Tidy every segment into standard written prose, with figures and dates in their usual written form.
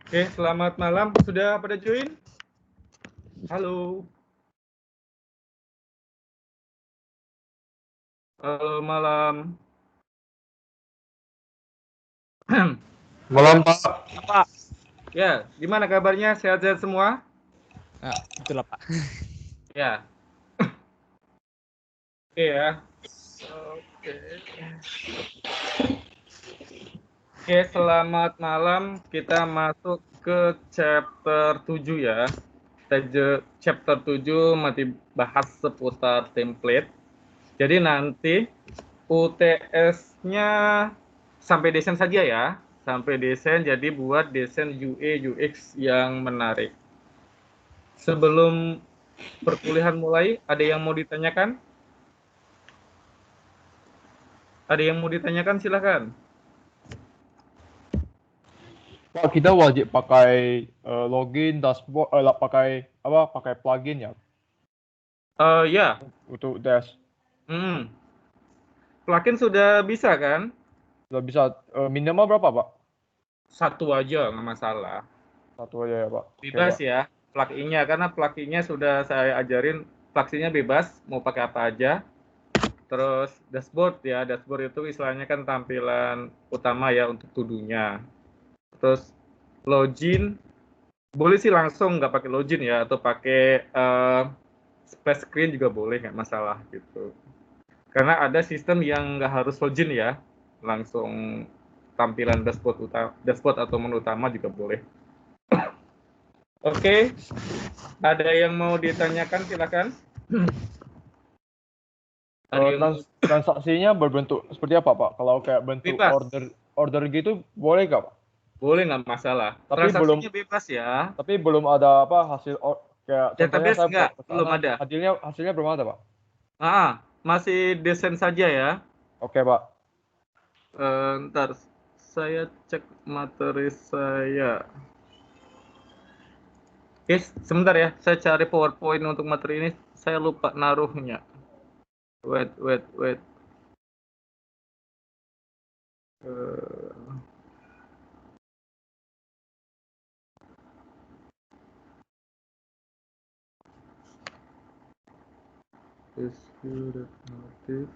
Oke, selamat malam. Sudah pada join? Halo. Halo, malam. Malam, Pak. Pak. Ya, gimana kabarnya? Sehat-sehat semua? Nah, betul lah, Pak. Ya. Oke ya. Oke. Oke, selamat malam. Kita masuk ke chapter 7 ya. Chapter 7 masih bahas seputar template. Jadi nanti UTS-nya sampai desain saja ya. Sampai desain, jadi buat desain UI UX yang menarik. Sebelum perkuliahan mulai, ada yang mau ditanyakan? Ada yang mau ditanyakan, silahkan. Pak, kita wajib pakai login dashboard, pakai plugin ya Ya, untuk dash. plugin sudah bisa kan? Sudah bisa minimal berapa, Pak? Satu aja, nggak masalah. Satu aja ya, Pak. Oke, Bebas Pak. ya, plugin-nya. Karena plugin-nya sudah saya ajarin, plugin-nya bebas, mau pakai apa aja. Terus dashboard ya, dashboard itu istilahnya kan tampilan utama ya untuk to-do-nya. Terus login, boleh sih langsung nggak pakai login ya, atau pakai splash screen juga boleh, nggak masalah gitu. Karena ada sistem yang nggak harus login ya, langsung tampilan dashboard atau menu utama juga boleh. Oke, ada yang mau ditanyakan silakan. Transaksinya berbentuk seperti apa, Pak? Kalau kayak bentuk Bebas, order gitu boleh nggak, Pak? boleh nggak masalah. Tapi Transaksinya bebas ya. ada apa kayak contohnya Database saya nggak, ke belum sana, ada. hasilnya belum ada, Pak. Masih desain saja ya. Oke, Pak. Ntar saya cek materi saya. Oke, sebentar ya. Saya cari PowerPoint untuk materi ini. Saya lupa naruhnya. Wait. Execute notif.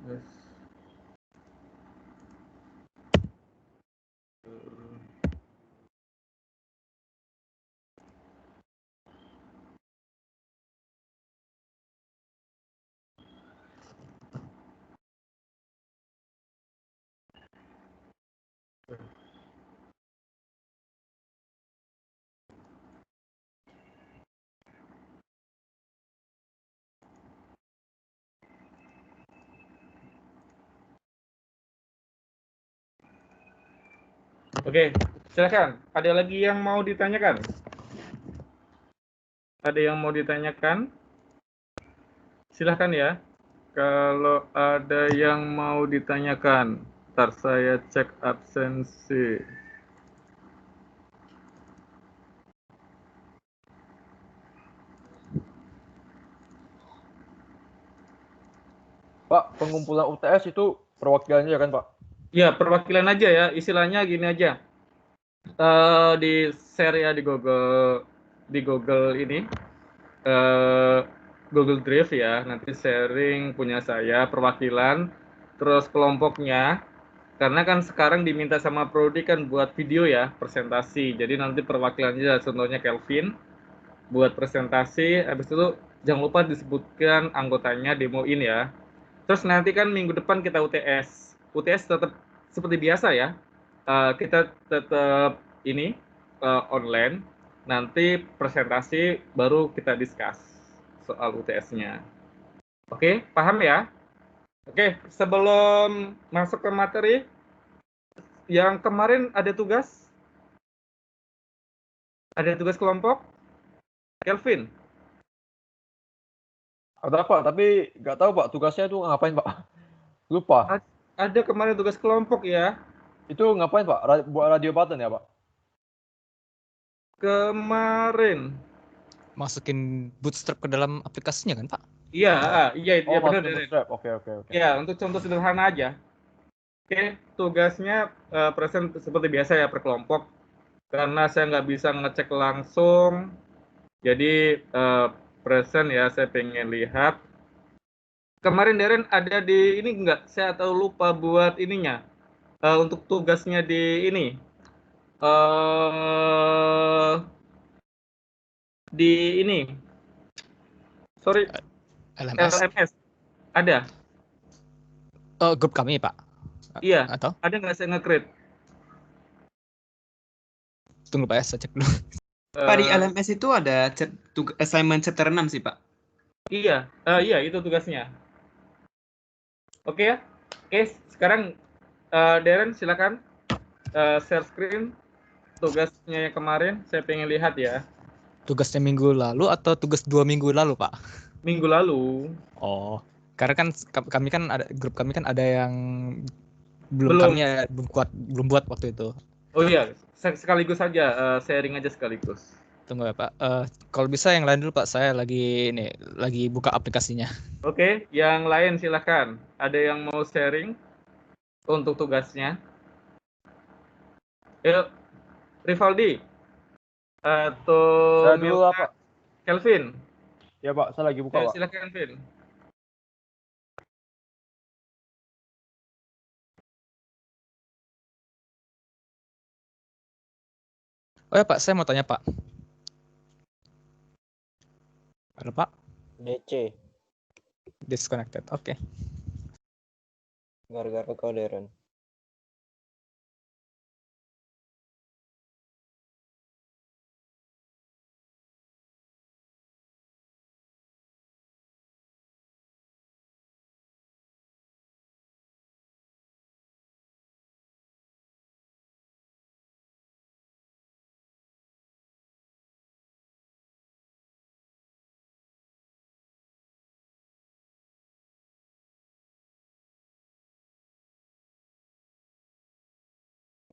Yes. Oke, silakan. Ada lagi yang mau ditanyakan? Ada yang mau ditanyakan? Silahkan ya. Kalau ada yang mau ditanyakan, ntar saya cek absensi. Pak, pengumpulan UTS itu perwakilannya kan, Pak? Ya, perwakilan aja ya. Istilahnya gini aja. Di share ya di Google ini, Google Drive ya. Nanti sharing punya saya perwakilan, terus kelompoknya. Karena kan sekarang diminta sama Prodi kan buat video ya, presentasi. Jadi nanti perwakilannya contohnya Kelvin buat presentasi. Habis itu jangan lupa disebutkan anggotanya demoin ya. Terus nanti kan minggu depan kita UTS. UTS tetap seperti biasa ya. Kita tetap ini online. Nanti presentasi baru kita discuss soal UTS-nya. Oke, paham ya? Oke, sebelum masuk ke materi, yang kemarin ada tugas? Ada tugas kelompok? Kelvin? Ada, Pak, tapi nggak tahu, Pak, tugasnya itu ngapain, Pak? Lupa. Ada kemarin tugas kelompok ya. Itu ngapain, Pak? Buat radio button ya, Pak? Kemarin. masukin Bootstrap ke dalam aplikasinya kan, Pak? Iya, iya Oh, benar masukin Deren. bootstrap. Oke. Ya, untuk contoh sederhana aja. Oke, tugasnya present seperti biasa ya per kelompok. Karena saya nggak bisa ngecek langsung, jadi present ya, saya pengen lihat. Kemarin Deren ada di ini nggak? Saya tahu lupa buat ininya. Untuk tugasnya di ini. Di ini. Sorry, LMS? LMS. Ada? Oh, grup kami, Pak. Iya. Atau? Ada nggak saya nge-create? Tunggu Pak ya, saya cek dulu. Pak, di LMS itu ada assignment chapter 6 sih, Pak. Iya, iya itu tugasnya. Oke ya. Oke, sekarang Darren silakan share screen tugasnya yang kemarin. Saya pengen lihat ya. Tugasnya minggu lalu atau tugas 2 minggu lalu, Pak? Minggu lalu. Oh, karena kan kami kan ada grup kami kan ada yang belum Belum. kami ya, belum buat waktu itu. Oh iya, sekaligus saja sharing aja sekaligus. Tunggu ya Pak. Kalau bisa yang lain dulu Pak, saya lagi buka aplikasinya. Oke, yang lain silakan. Ada yang mau sharing untuk tugasnya? Yuk, Rivaldi atau Saya dulu lah, Pak. Kelvin. Ya, Pak. Saya lagi buka, Pak. Silakan, Kelvin. Oh ya Pak, saya mau tanya Pak. Halo Pak? DC, Disconnected, oke. gara-gara kau Darren.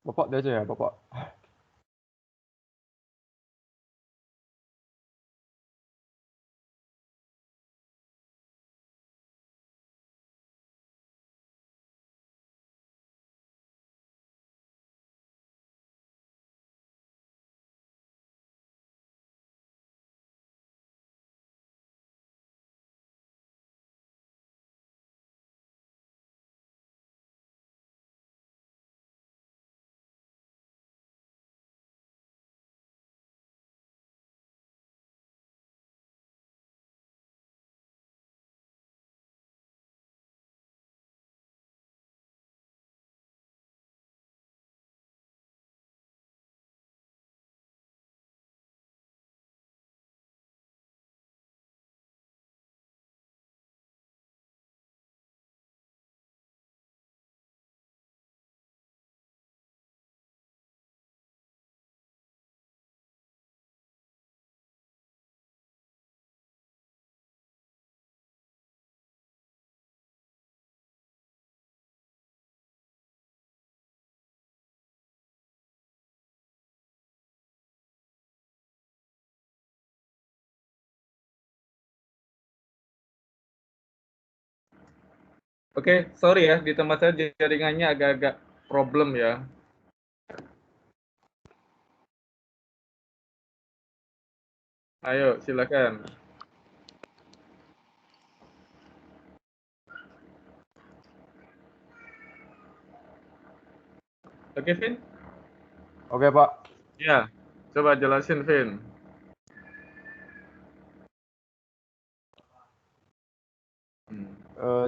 Bapak dia aja ya, Bapak. Oke, sorry ya, di tempat saya jaringannya agak-agak problem ya. Ayo, silakan. Oke, Vin? Oke, Pak. Ya, coba jelasin, Vin.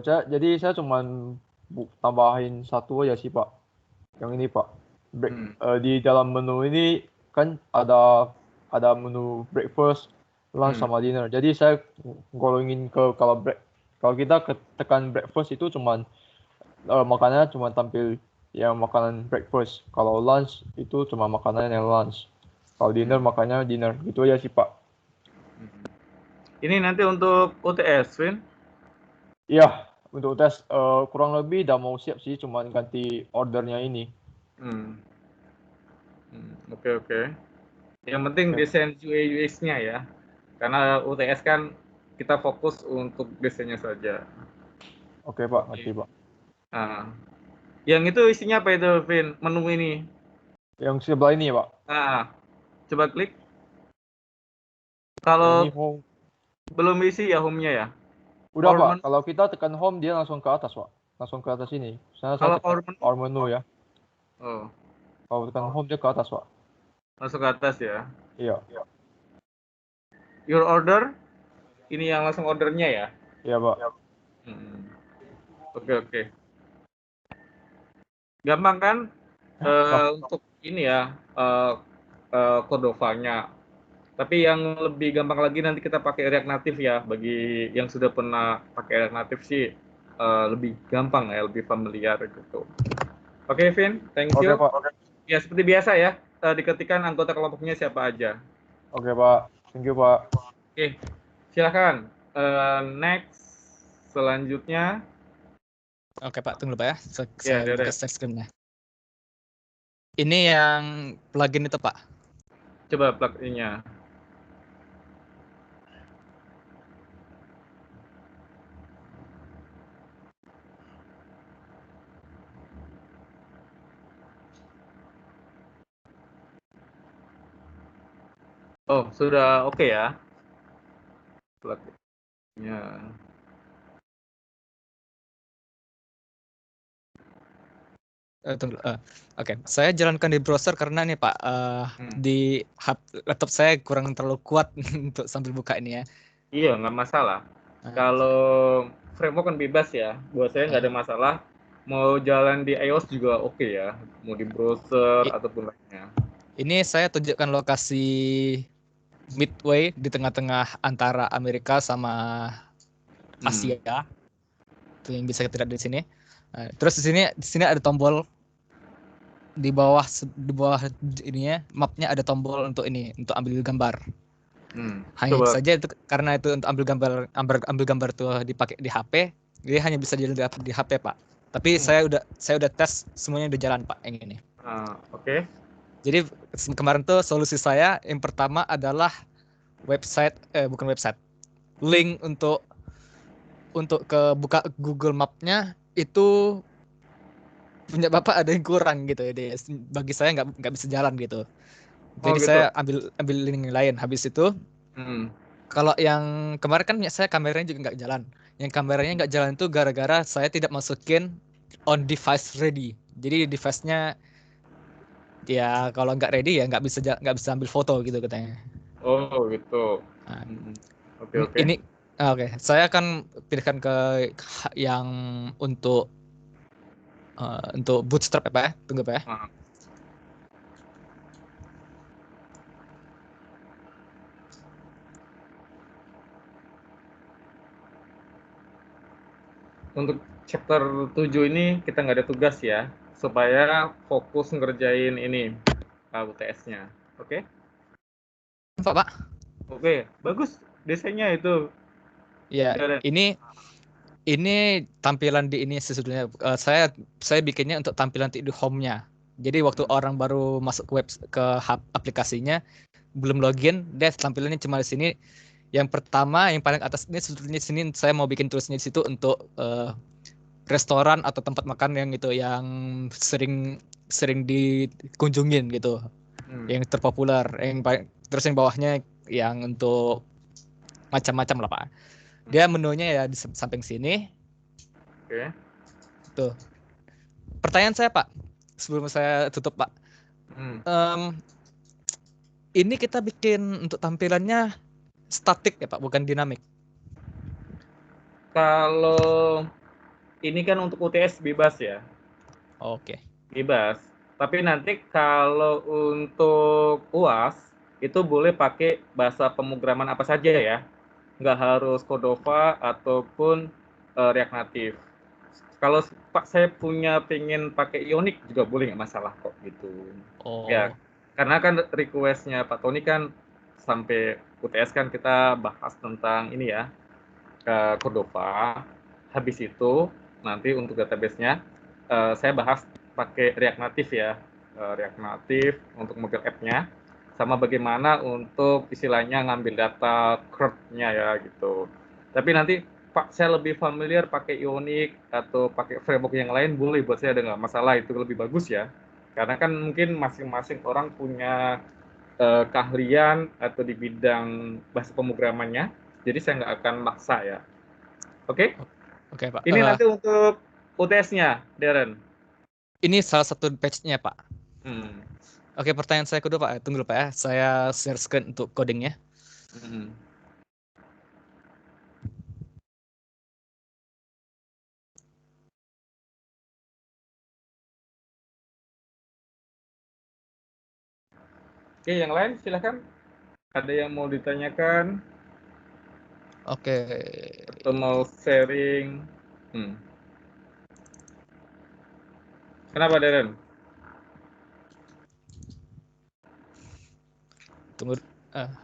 Jadi saya cuman tambahin satu aja sih, Pak. Yang ini, Pak. Di dalam menu ini kan ada menu breakfast, lunch, sama dinner. Jadi saya golongin ke kalau kita tekan breakfast itu cuman makanannya cuma tampil yang makanan breakfast. Kalau lunch itu cuma makanan yang lunch. Kalau dinner makannya dinner. Gitu aja sih, Pak. Ini nanti untuk UTS, Vin? Iya, untuk tes kurang lebih udah mau siap sih, cuman ganti ordernya ini. Oke. Yang penting desain UI UX-nya ya. Karena UTS kan kita fokus untuk desainnya saja. Oke Pak, ngerti Pak. Nah, yang itu isinya apa itu, Vin? Menu ini. Yang sebelah ini Pak. Nah, coba klik. Ini Kalau home. belum isi ya home-nya ya. Udah Our Pak, menu. kalau kita tekan home dia langsung ke atas Pak. Langsung ke atas ini. Saya Kalau tekan our menu. our menu ya. Oh, Kalau tekan home dia ke atas Pak. masuk ke atas ya. Iya. Your order. Ini yang langsung ordernya ya. Iya Pak. Oke. Gampang kan? Untuk ini ya, Cordova-nya. Tapi yang lebih gampang lagi nanti kita pakai React Native ya. Bagi yang sudah pernah pakai React Native sih lebih gampang ya, lebih familiar gitu. Oke, Vin, thank you. Oke Pak. Ya seperti biasa ya, diketikkan anggota kelompoknya siapa aja. Oke Pak, thank you Pak. Oke, silakan. Next, selanjutnya. Oke Pak, tunggu Pak ya. Ya, Saya buka share screen-nya. Ini yang plugin itu Pak. Coba plugin-nya. Oh, sudah oke ya. Plugin-nya. Tunggu. Oke, saya jalankan di browser karena nih Pak, di laptop saya kurang terlalu kuat untuk sambil buka ini ya. Iya, nggak masalah. Kalau framework kan bebas ya. Buat saya nggak ada masalah. Mau jalan di iOS juga oke ya. Mau di browser ataupun lainnya. Ini saya tunjukkan lokasi midway di tengah-tengah antara Amerika sama Asia. Itu yang bisa kita lihat di sini. Terus di sini ada tombol di bawah ininya mapnya ada tombol untuk ini untuk ambil gambar. Hanya Coba. saja itu karena itu untuk ambil gambar tuh dipakai di HP, dia hanya bisa jalan di HP Pak. Tapi saya udah tes semuanya udah jalan Pak yang ini. Oke. Jadi kemarin tuh solusi saya yang pertama adalah bukan website, link untuk ke buka Google Map-nya itu punya Bapak ada yang kurang gitu ya. Bagi saya nggak bisa jalan gitu. Jadi gitu. saya ambil link yang lain. Habis itu kalau yang kemarin kan saya kameranya juga nggak jalan. Yang kameranya nggak jalan itu gara-gara saya tidak masukin on device ready. Jadi device-nya ya kalau nggak ready ya nggak bisa ambil foto gitu katanya. Oh gitu. Oke. Ini oke. Saya akan pilihkan ke yang untuk bootstrap ya Pak ya. Tunggu Pak ya. Untuk chapter 7 ini kita nggak ada tugas ya, supaya fokus ngerjain ini UTS-nya. Oke? Pak. Oke, bagus desainnya itu. Ya, ini tampilan di ini sesudahnya. Saya bikinnya untuk tampilan di home-nya. Jadi waktu orang baru masuk ke aplikasinya belum login, dia tampilannya cuma di sini. Yang pertama, yang paling atas ini sebetulnya sini saya mau bikin tulisnya di situ untuk restoran atau tempat makan yang itu yang sering dikunjungin gitu, yang terpopuler. Terus yang bawahnya yang untuk macam-macam lah Pak. Dia menunya ya di samping sini. Oke. Tuh. Pertanyaan saya Pak, sebelum saya tutup Pak. Ini kita bikin untuk tampilannya statik ya Pak, bukan dinamik. Kalau ini kan untuk UTS bebas ya. Oke. Bebas. Tapi nanti kalau untuk UAS itu boleh pakai bahasa pemrograman apa saja ya. Nggak harus Cordova ataupun React Native. Kalau Pak saya pengen pakai Ionic juga boleh, nggak masalah kok gitu. Ya, karena kan request-nya Pak Tony kan sampai UTS kan kita bahas tentang ini ya, Cordova. Habis itu nanti untuk database-nya saya bahas pakai React Native ya, React Native untuk mobile app-nya. sama bagaimana untuk istilahnya ngambil data curve-nya ya gitu. Tapi nanti Pak saya lebih familiar pakai Ionic atau pakai framework yang lain boleh buat saya, ada nggak masalah, itu lebih bagus ya. Karena kan mungkin masing-masing orang punya keahlian atau di bidang bahasa pemrogramannya, jadi saya nggak akan maksa ya. Oke? Oke, Pak. Ini nanti untuk UTS-nya, Darren. Ini salah satu batch-nya, Pak. Hmm. Oke, pertanyaan saya kedua, Pak. Tunggu dulu, Pak ya. Saya share screen untuk codingnya. Oke, yang lain silahkan. Ada yang mau ditanyakan? Oke. Atau mau sharing? Kenapa, Darren? Tunggu.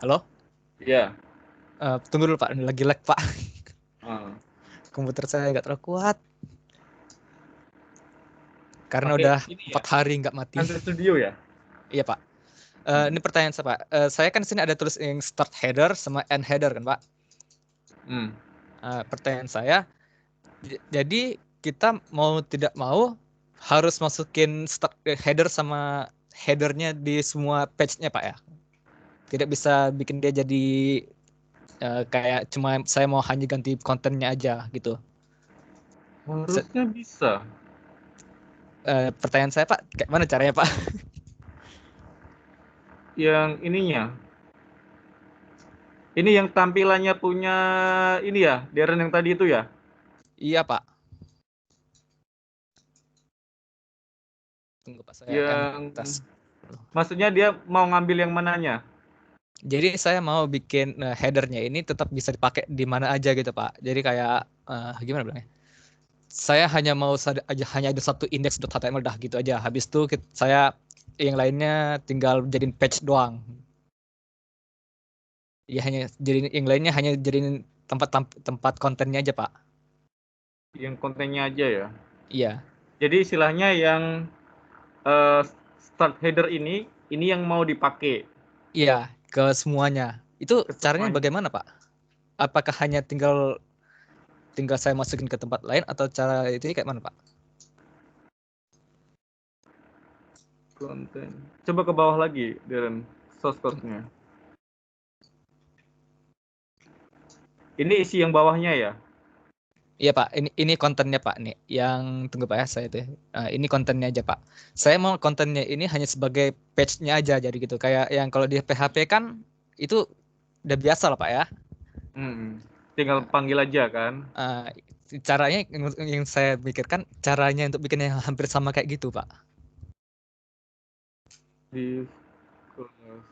Halo? Iya. Tunggu dulu, Pak. Ini lagi lag, Pak. Komputer saya nggak terlalu kuat. Karena udah 4 hari nggak mati. Android Studio ya? Iya, Pak. Ini pertanyaan saya, Pak. Saya kan di sini ada tulis yang start header sama end header kan, Pak? Pertanyaan saya, jadi kita mau tidak mau harus masukin start header sama headernya di semua page-nya, Pak ya? Tidak bisa bikin dia jadi kayak cuma saya mau hanya ganti kontennya aja gitu. Harusnya bisa. Pertanyaan saya, Pak, kayak mana caranya, Pak? Yang ininya. Ini yang tampilannya punya ini ya, Darren yang tadi itu ya? Iya, Pak. Tunggu, Pak, saya tes. Maksudnya dia mau ngambil yang mananya? Jadi saya mau bikin headernya ini tetap bisa dipakai di mana aja gitu, Pak. Jadi kayak gimana bilangnya? Saya hanya mau hanya ada satu index.html dah gitu aja. Habis itu saya yang lainnya tinggal jadiin page doang. Ya hanya jadi yang lainnya hanya jadiin tempat kontennya aja, Pak. Yang kontennya aja ya? Iya. Jadi istilahnya yang start header ini yang mau dipakai. Iya, ke semuanya. Itu caranya bagaimana, Pak? Apakah hanya tinggal saya masukin ke tempat lain atau cara itu kayak mana, Pak? Konten. Coba ke bawah lagi, Darren, source code-nya. Ini isi yang bawahnya ya? Iya, Pak, ini kontennya, Pak, nih. Yang tunggu, Pak ya, saya itu. Ini kontennya aja, Pak. Saya mau kontennya ini hanya sebagai page-nya aja, jadi gitu. Kayak yang kalau di PHP kan itu udah biasa lah, Pak ya. Tinggal panggil aja kan. Caranya yang saya pikirkan caranya untuk bikin yang hampir sama kayak gitu, Pak. Di kelas.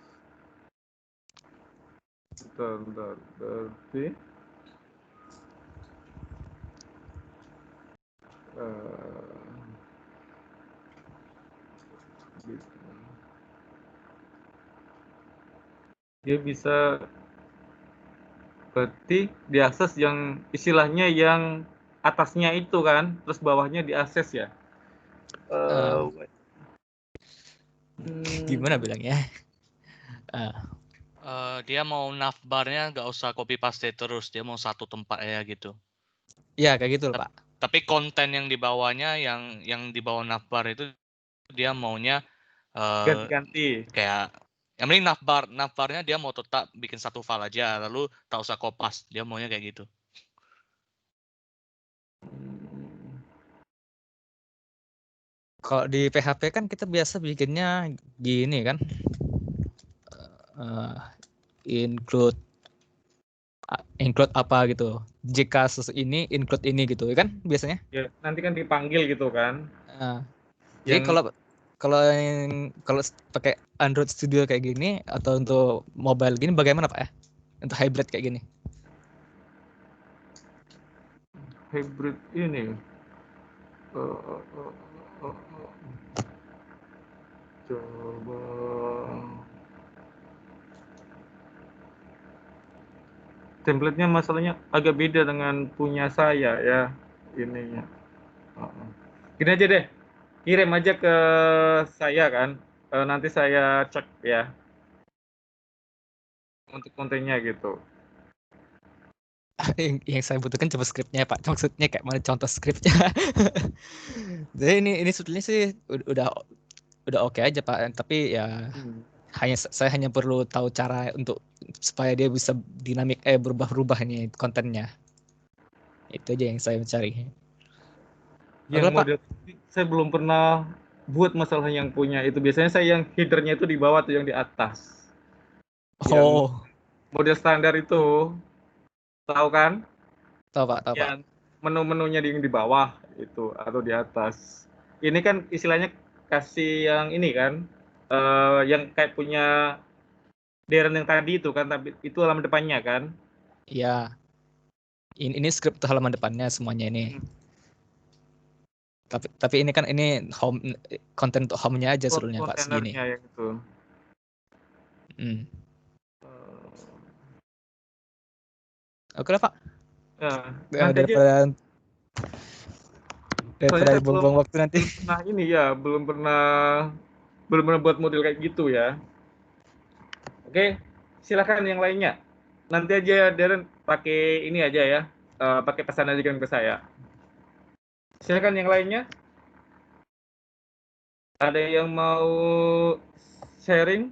Bentar. Berarti dia bisa berarti diakses yang istilahnya yang atasnya itu kan, terus bawahnya diakses ya. Gimana bilangnya? Dia mau navbarnya nggak usah copy paste terus, dia mau satu tempat ya gitu. Iya, kayak gitu loh, Pak. Tapi konten yang di bawahnya yang di bawah navbar itu dia maunya ganti-ganti. Kayak yang penting navbarnya dia mau tetap bikin satu file aja, lalu tak usah kopas, dia maunya kayak gitu. Kalau di PHP kan kita biasa bikinnya gini kan, include apa gitu. Jika ini include ini gitu kan biasanya. Ya, nanti kan dipanggil gitu kan. Jadi kalau pakai Android Studio kayak gini atau untuk mobile gini bagaimana, Pak ya? Untuk hybrid kayak gini. Hybrid ini. Coba. Template-nya masalahnya agak beda dengan punya saya ya ininya. Gini aja deh, kirim aja ke saya kan, nanti saya cek ya. untuk kontennya gitu. yang saya butuhkan coba skripnya Pak. Maksudnya kayak mana contoh skripnya. Jadi ini sebetulnya sih udah oke aja Pak. Tapi ya saya hanya perlu tahu cara untuk supaya dia bisa dinamik berubah-ubah nih kontennya. Itu aja yang saya mencari. Yang Oke, Pak. model saya belum pernah buat masalah yang punya itu. Biasanya saya yang headernya itu di bawah atau yang di atas. Yang Oh, model standar itu, tahu kan? tahu Pak. Yang menu-menunya yang di bawah itu atau di atas. Ini kan istilahnya kasih yang ini kan, yang kayak punya Darren yang tadi itu kan, tapi itu halaman depannya kan? Iya. Ini skrip halaman depannya semuanya ini. Tapi ini kan ini home konten untuk home-nya aja sebetulnya Pak segini. Kontainernya yang itu. Oke lah Pak. Ya, daripada buang-buang waktu nanti. Nah ini ya belum pernah buat model kayak gitu ya. Oke, silakan yang lainnya. Nanti aja Darren pakai ini aja ya, pakai pesan aja ke saya. Silakan yang lainnya. Ada yang mau sharing?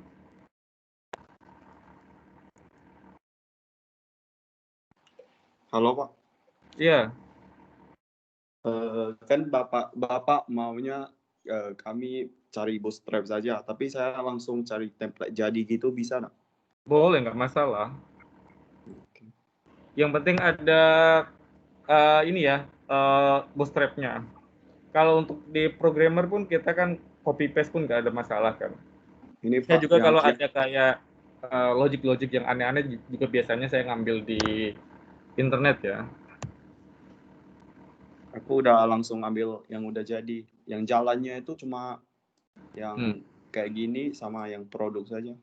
Halo Pak. Iya. Kan Bapak maunya kami cari bootstrap saja, tapi saya langsung cari template jadi gitu bisa nggak? Boleh, nggak masalah. Yang penting ada ini ya, bootstrap-nya. Kalau untuk di programmer pun kita kan copy paste pun nggak ada masalah kan. Ini Saya Pak, juga kalau ada kayak logic-logic yang aneh-aneh juga biasanya saya ngambil di internet ya. Aku udah langsung ambil yang udah jadi. Yang jalannya itu cuma yang kayak gini sama yang produk saja.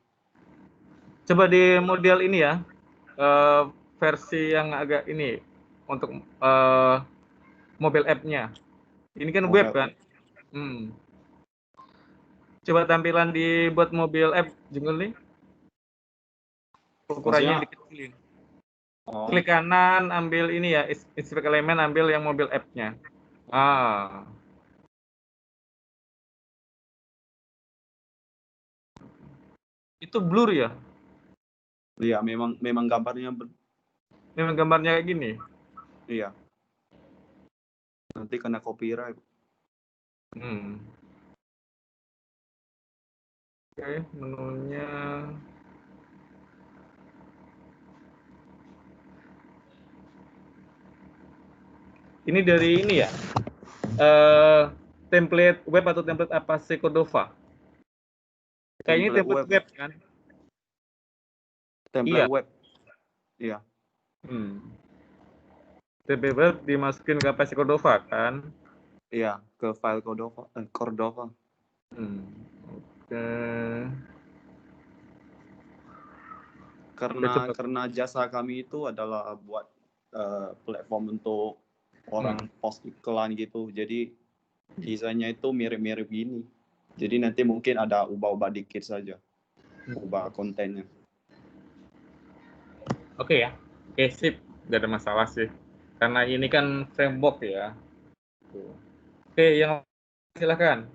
Coba di model ini ya, versi yang agak ini untuk mobile app-nya. Ini kan web kan? Coba tampilan dibuat mobile app Jungle nih. Ukurannya dikecilin. Klik kanan, ambil ini ya, inspect elemen, ambil yang mobile app-nya. Itu blur ya? Iya, memang gambarnya memang gambarnya kayak gini. Iya. Nanti kena copyright. Oke, menunya. Ini dari ini ya. Template web atau template apa sih Cordova? Kayaknya template web kan? Template web. Iya. Template web dimasukin ke apa sih Cordova kan? Iya, ke file Cordova. Oke. Karena jasa kami itu adalah buat platform untuk orang post iklan gitu. Jadi desainnya itu mirip-mirip gini. Jadi nanti mungkin ada ubah-ubah dikit saja. Ubah kontennya. Oke ya. Oke, sip. Gak ada masalah sih. Karena ini kan framework ya. Oke, yang silakan.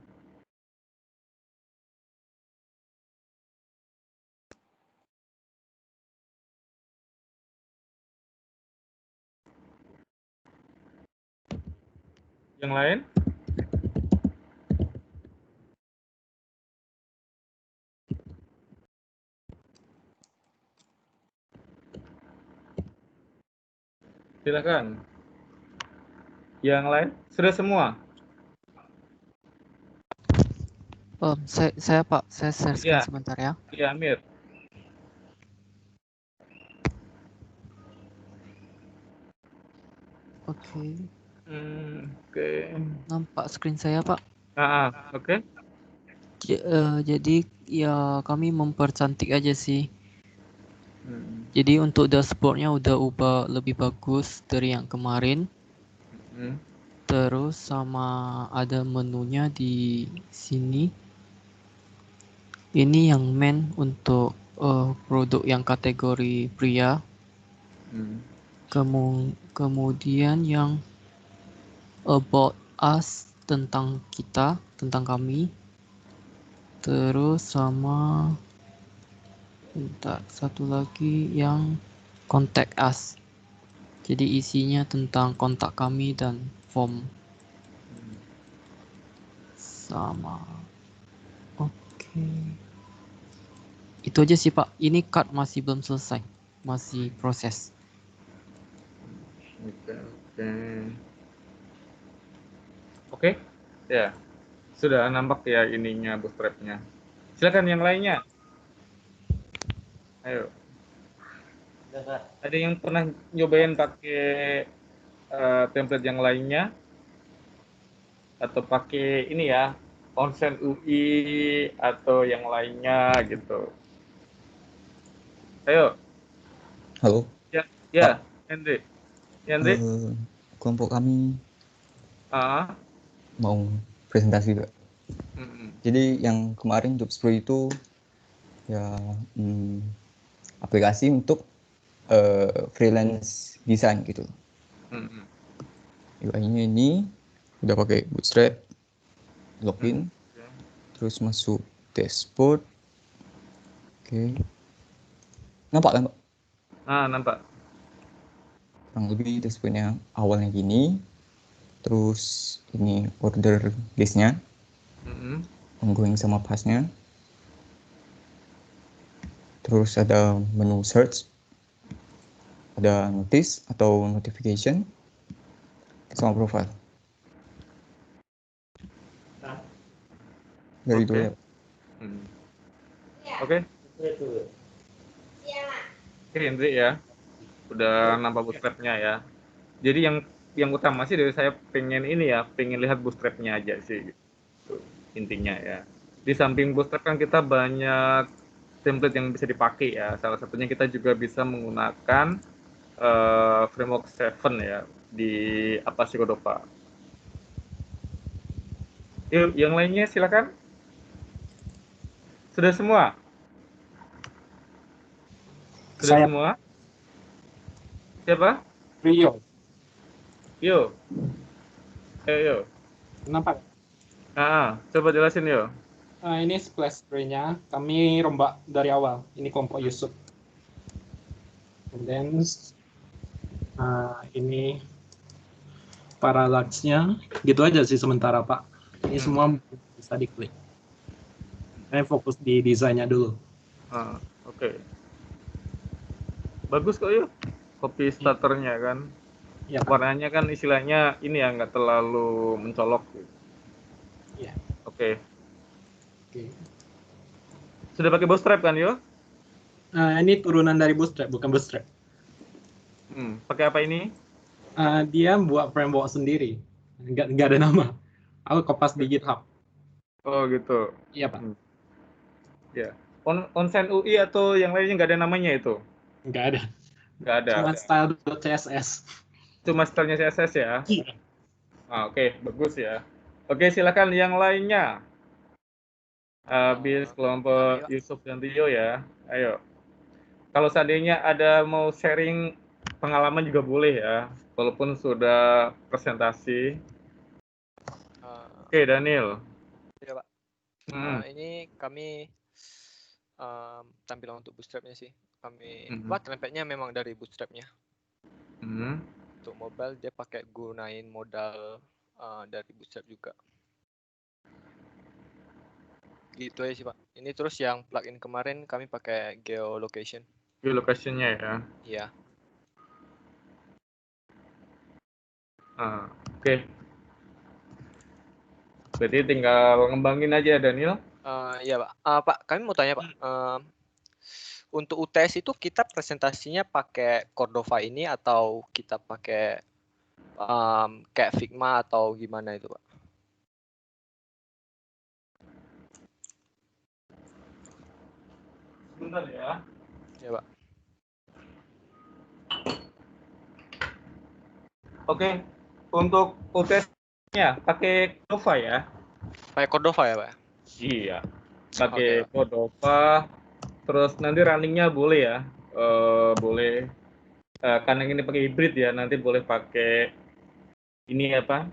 Yang lain? Silakan. Yang lain? Sudah semua? Saya Pak, saya share screen sebentar ya. Iya, Amir. Oke. Oke. Nampak screen saya Pak? Oke. Jadi ya kami mempercantik aja sih. Jadi untuk dashboardnya udah ubah lebih bagus dari yang kemarin. Terus sama ada menunya di sini. Ini yang main untuk produk yang kategori pria. Kemudian yang about us, tentang kita, tentang kami. Terus sama satu lagi yang contact us. Jadi isinya tentang kontak kami dan form. Sama. Oke. Itu aja sih Pak. Ini card masih belum selesai. Masih proses. Oke. Ya. Sudah nampak ya ininya bootstrap-nya. Silakan yang lainnya. Ayo. Ada yang pernah nyobain pakai template yang lainnya? Atau pakai ini ya, Onsen UI atau yang lainnya gitu. Ayo. Halo. Ya, Henry. Henry? Kelompok kami mau presentasi, Pak. Jadi yang kemarin Jobs Pro itu ya aplikasi untuk freelance design gitu. UI-nya ini udah pakai Bootstrap, login, terus masuk dashboard. Oke. Nampak kan, Pak? Nampak. Kurang lebih dashboardnya awalnya gini, terus ini order list-nya, ongoing sama past-nya, terus ada menu search, ada notice atau notification, sama profile. Dari itu ya. Oke, Hendrik ya. Udah nampak bootstrap-nya ya. Jadi yang utama sih dari saya pengen ini ya, pengen lihat bootstrap-nya aja sih. Gitu. Intinya ya. Di samping bootstrap kan kita banyak template yang bisa dipakai ya. Salah satunya kita juga bisa menggunakan framework 7 ya di Apache Cordova. Yuk, yang lainnya silakan. Sudah semua? Sudah semua? Siapa? Rio. Yo. Yo. Kenapa? Coba jelasin yo. Ini splash screen-nya. Kami rombak dari awal. Ini kelompok Yusuf. And then ini parallax-nya. Gitu aja sih sementara, Pak. Ini semua bisa diklik. Saya fokus di desainnya dulu. Oke. Bagus kok yuk. Copy starternya kan. Ya, warnanya kan istilahnya ini ya, nggak terlalu mencolok. Iya. Oke. Sudah pakai Bootstrap kan yo? Ini turunan dari Bootstrap, bukan Bootstrap. Pakai apa ini? Dia buat framework sendiri. Nggak ada nama. Aku kopas di GitHub. Oh gitu. Iya Pak. Ya. Onsen UI atau yang lainnya nggak ada namanya itu? Nggak ada. Nggak ada. Cuma style.css. Cuma stylenya CSS ya? Iya. Oke, bagus ya. Oke, silakan yang lainnya. Habis kelompok Yusuf dan Rio ya. Ayo. Kalau seandainya ada mau sharing pengalaman juga boleh ya, walaupun sudah presentasi. Oke, Daniel. Ya Pak. Ini kami tampilan untuk bootstrapnya sih. Kami template-nya memang dari bootstrapnya. Untuk mobile dia pakai gunain modal dari bootstrap juga. Gitu aja sih Pak. Ini terus yang plugin kemarin kami pakai geolocation. Geolocation-nya ya? Iya. Oke. Berarti tinggal ngembangin aja Daniel? Iya Pak. Pak, kami mau tanya Pak. Untuk UTS itu kita presentasinya pakai Cordova ini atau kita pakai kayak Figma atau gimana itu Pak? Sebentar ya. Ya Pak. Oke. Untuk UTS-nya pakai Cordova ya? Pakai Cordova ya Pak? Iya. Pakai Cordova. Terus nanti runningnya boleh ya, boleh karena ini pakai hybrid ya, nanti boleh pakai ini apa?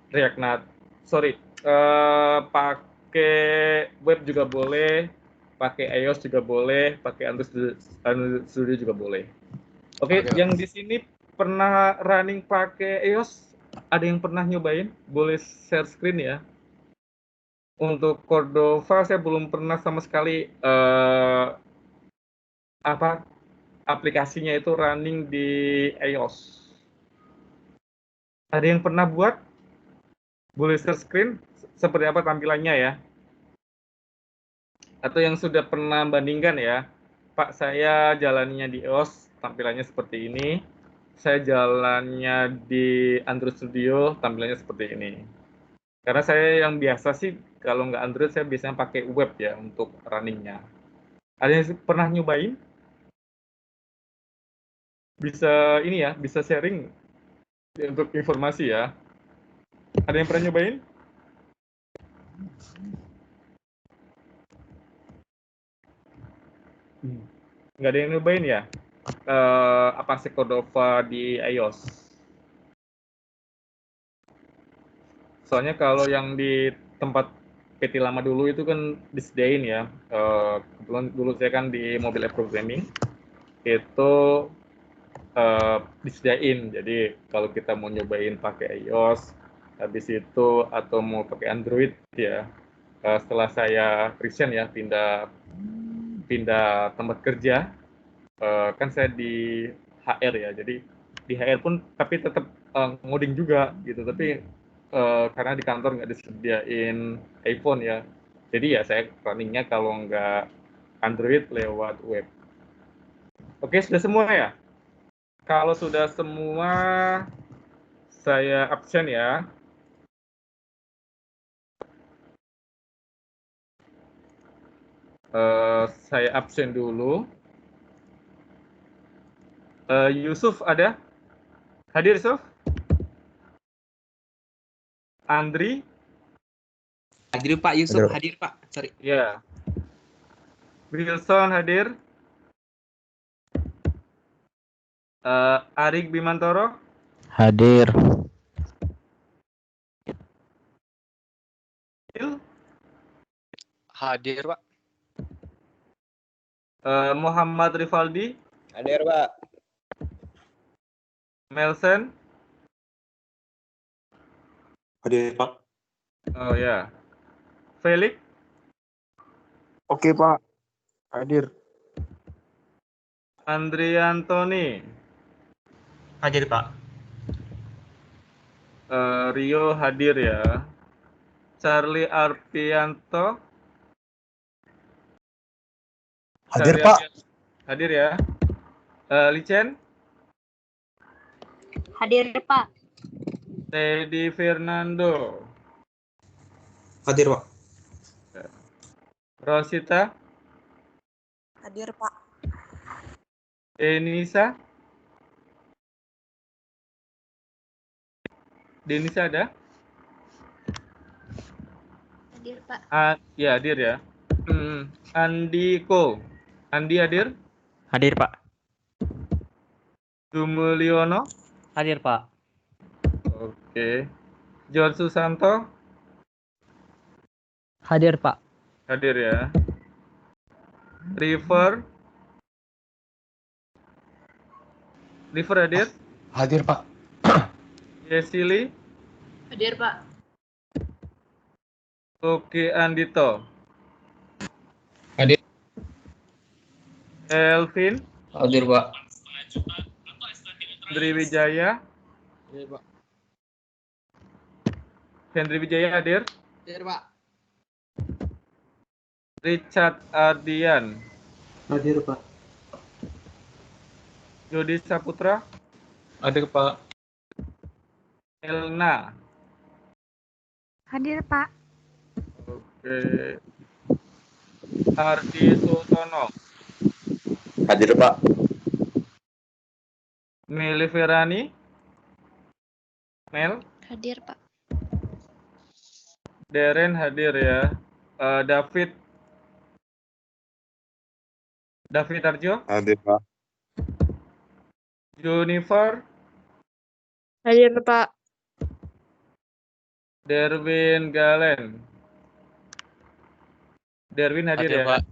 React Native. Sorry, pakai web juga boleh, pakai iOS juga boleh, pakai Android Studio juga boleh. Oke, yang di sini pernah running pakai iOS, ada yang pernah nyobain? Boleh share screen ya. Untuk Cordova saya belum pernah sama sekali aplikasinya itu running di iOS. Ada yang pernah buat? Boleh share screen seperti apa tampilannya ya? Atau yang sudah pernah bandingkan ya? Pak, saya jalannya di iOS tampilannya seperti ini. Saya jalannya di Android Studio tampilannya seperti ini. Karena saya yang biasa sih kalau nggak Android saya biasanya pakai web ya untuk runningnya. Ada yang pernah nyobain? Bisa ini ya, bisa sharing untuk informasi ya. Ada yang pernah nyobain? Nggak ada yang nyobain ya? Apa sih Cordova di iOS? Soalnya kalau yang di tempat PT lama dulu itu kan disediain ya. Kebetulan dulu saya kan di Mobile App Programming itu disediain. Jadi kalau kita mau nyobain pakai iOS, habis itu atau mau pakai Android ya. Setelah saya resign ya pindah tempat kerja, kan saya di HR ya. Jadi di HR pun tapi tetap ngoding juga gitu. Tapi karena di kantor nggak disediain iPhone ya, jadi ya saya runningnya kalau nggak Android lewat web. Oke, sudah semua ya? Kalau sudah semua, saya absen ya. Saya absen dulu. Yusuf ada? Hadir Yusuf? Andri? Hadir Pak Yusuf, hadir Pak. Sorry. Ya. Wilson hadir? Arik Bimantoro? Hadir. Hadir, Pak. Muhammad Rivaldi? Hadir, Pak. Melsen? Hadir, Pak. Oh ya. Felix? Oke, Pak. Hadir. Andri Antoni? Hadir, Pak. Rio hadir ya. Charlie Arpianto? Hadir, Pak. Hadir ya. Licen? Hadir, Pak. Teddy Fernando? Hadir, Pak. Rosita? Hadir, Pak. Denisa? Denisa ada? Hadir, Pak. Ya, hadir ya. Andiko? Andi hadir? Hadir, Pak. Dumuliono? Hadir, Pak. Oke. John Susanto? Hadir, Pak. Hadir ya. River? River hadir? Hadir, Pak. Yesili? Hadir, Pak. Oke, Andito? Hadir. Elvin? Hadir, Pak. Hendri Wijaya? Hadir, Pak. Hendri Wijaya hadir? Hadir, Pak. Richard Ardian? Hadir, Pak. Jody Saputra? Hadir, Pak. Elna? Hadir, Pak. Oke. Ardi Sutono? Hadir, Pak. Meli Ferani? Mel? Hadir, Pak. Deren hadir ya. David? David Arjo, Hadir, Pak. Junifer, Hadir, Pak. Derwin Galen. Derwin hadir Hadir, ya? Pak.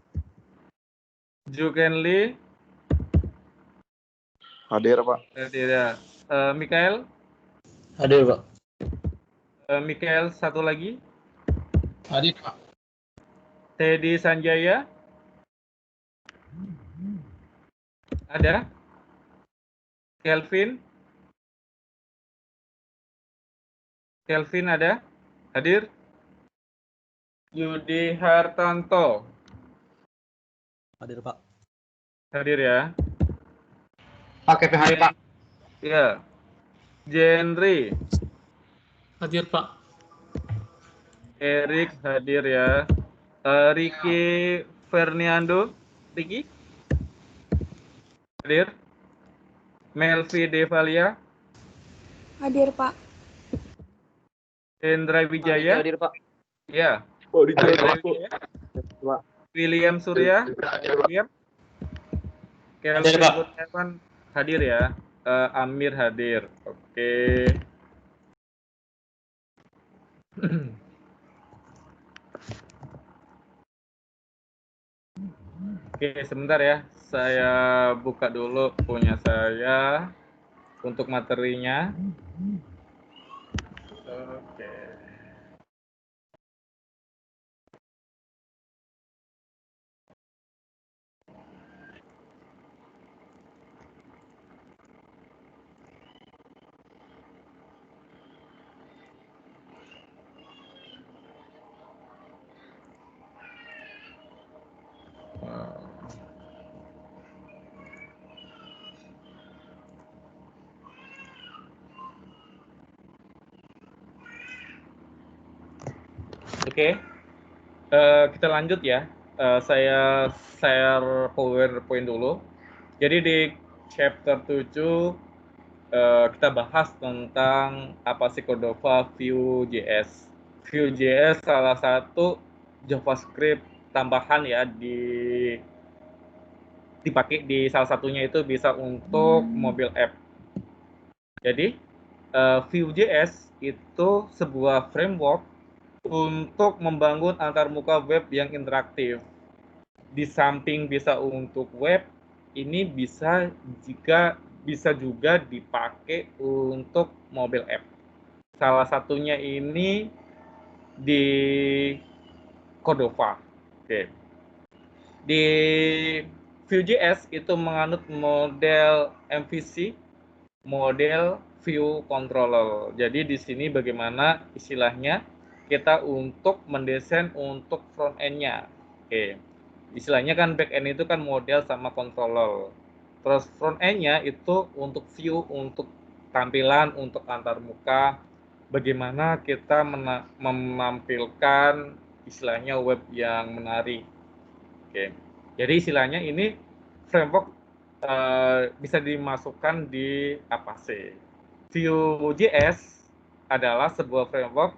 Juken Lee, Hadir, Pak. hadir ya. Mikael, Hadir, Pak. Mikael satu lagi. Hadir, Pak. Teddy Sanjaya. Ada? Kelvin? Kelvin ada? Hadir? Yudi Hartanto. Hadir, Pak. Hadir ya. Pak Kevin hadir, Pak. Ya. Jenry. Hadir, Pak. Erik hadir ya. Ricky Ferniando. Ricky? Hadir. Melvi Devalia. Hadir, Pak. Hendra Wijaya. Hadir, Pak. Ya. Hadir, Pak. William Surya. William. Kelvin Kurniawan hadir ya. Amir hadir. Oke. Oke, sebentar ya. Saya buka dulu punya saya untuk materinya. Oke. Oke, kita lanjut ya. Saya share PowerPoint dulu. Jadi di chapter 7 kita bahas tentang apa sih Cordova Vue.js. Vue.js salah satu JavaScript tambahan ya dipakai di salah satunya itu bisa untuk mobile app. Jadi Vue.js itu sebuah framework untuk membangun antarmuka web yang interaktif. Di samping bisa untuk web, ini bisa juga dipakai untuk mobile app. Salah satunya ini di Cordova. Oke. Di Vue.js itu menganut model MVC, model View Controller. Jadi di sini bagaimana istilahnya kita untuk mendesain untuk front end-nya. Oke. Istilahnya kan back end itu kan model sama controller. Terus front end-nya itu untuk view, untuk tampilan, untuk antarmuka. Bagaimana kita menampilkan istilahnya web yang menarik. Oke. Jadi istilahnya ini framework bisa dimasukkan di apa sih? Vue.js adalah sebuah framework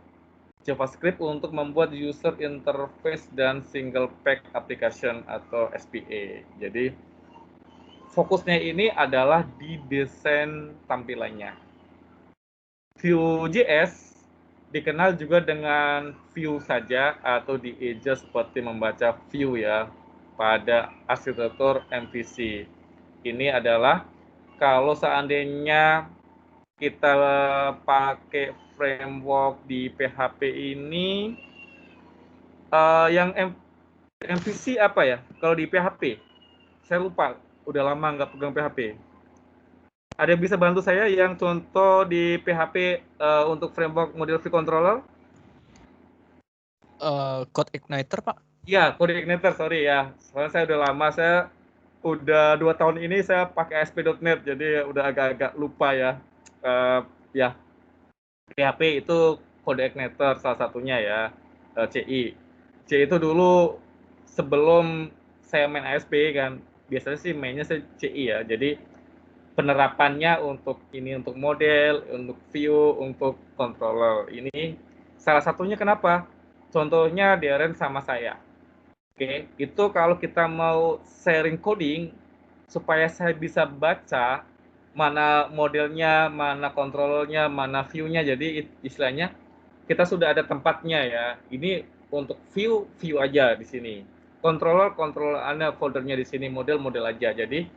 JavaScript untuk membuat user interface dan single page application atau SPA. Jadi fokusnya ini adalah di desain tampilannya. Vue.js dikenal juga dengan view saja atau di eja seperti membaca view ya pada arsitektur MVC. Ini adalah kalau seandainya kita pakai framework di PHP ini yang MVC apa ya? Kalau di PHP, saya lupa, udah lama nggak pegang PHP. Ada yang bisa bantu saya yang contoh di PHP untuk framework model view controller? Code Igniter, Pak. Ya, Code Igniter, sorry ya. Soalnya saya udah lama, saya udah 2 tahun ini saya pakai ASP.NET, jadi udah agak-agak lupa ya. Ya, PHP itu Code Igniter salah satunya ya, CI. CI itu dulu sebelum saya main ASP kan, biasanya sih mainnya saya CI ya. Jadi penerapannya untuk ini untuk model, untuk view, untuk controller. Ini salah satunya kenapa? Contohnya Darren sama saya. Oke, itu kalau kita mau sharing coding supaya saya bisa baca mana modelnya, mana kontrolnya, mana view-nya. Jadi istilahnya kita sudah ada tempatnya ya. Ini untuk view aja di sini. Controller ada foldernya di sini, model aja. Jadi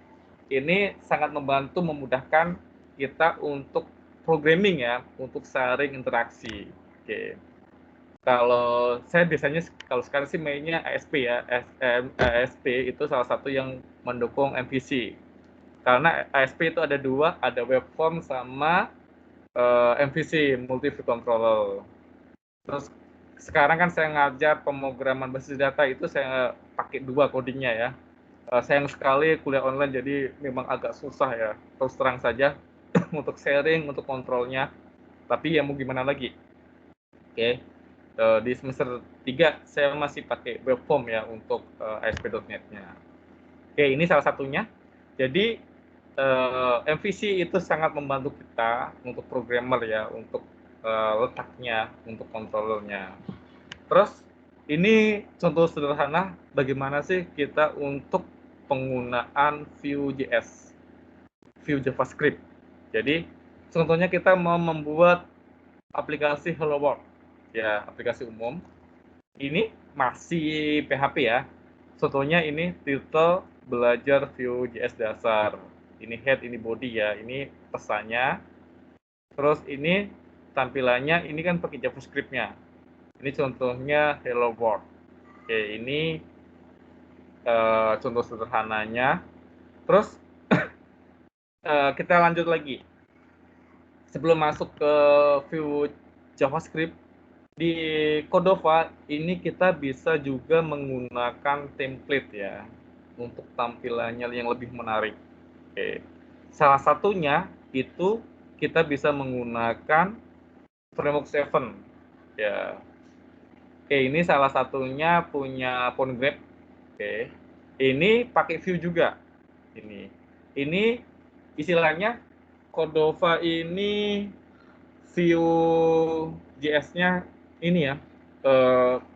ini sangat membantu memudahkan kita untuk programming ya, untuk sharing interaksi. Oke. Kalau saya biasanya kalau sekarang sih mainnya ASP ya, ASP itu salah satu yang mendukung MVC. Karena ASP itu ada dua, ada waveform sama MVC, multi view controller. Terus sekarang kan saya ngajar pemrograman basis data itu saya pakai dua codingnya ya. Sayang sekali kuliah online jadi memang agak susah ya, terus terang saja untuk sharing, untuk kontrolnya. Tapi ya mau gimana lagi. Oke. Di semester 3 saya masih pakai waveform ya untuk ASP.NET-nya. Oke, ini salah satunya. Jadi MVC itu sangat membantu kita untuk programmer ya, untuk letaknya, untuk kontrolernya. Terus ini contoh sederhana bagaimana sih kita untuk penggunaan Vue.js, Vue JavaScript. Jadi contohnya kita mau membuat aplikasi Hello World. Ya, aplikasi umum. Ini masih PHP ya. Contohnya ini title belajar Vue.js dasar. Ini head, ini body ya. Ini pesannya. Terus ini tampilannya, ini kan pakai JavaScript-nya. Ini contohnya Hello World. Oke, ini contoh sederhananya. Terus kita lanjut lagi. Sebelum masuk ke Vue JavaScript, di Cordova ini kita bisa juga menggunakan template ya untuk tampilannya yang lebih menarik. Oke. Salah satunya itu kita bisa menggunakan Framework 7 ya. Oke, ini salah satunya punya PhoneGraph. Oke. Ini pakai Vue juga. Ini istilahnya Cordova ini Vue.js-nya ini ya,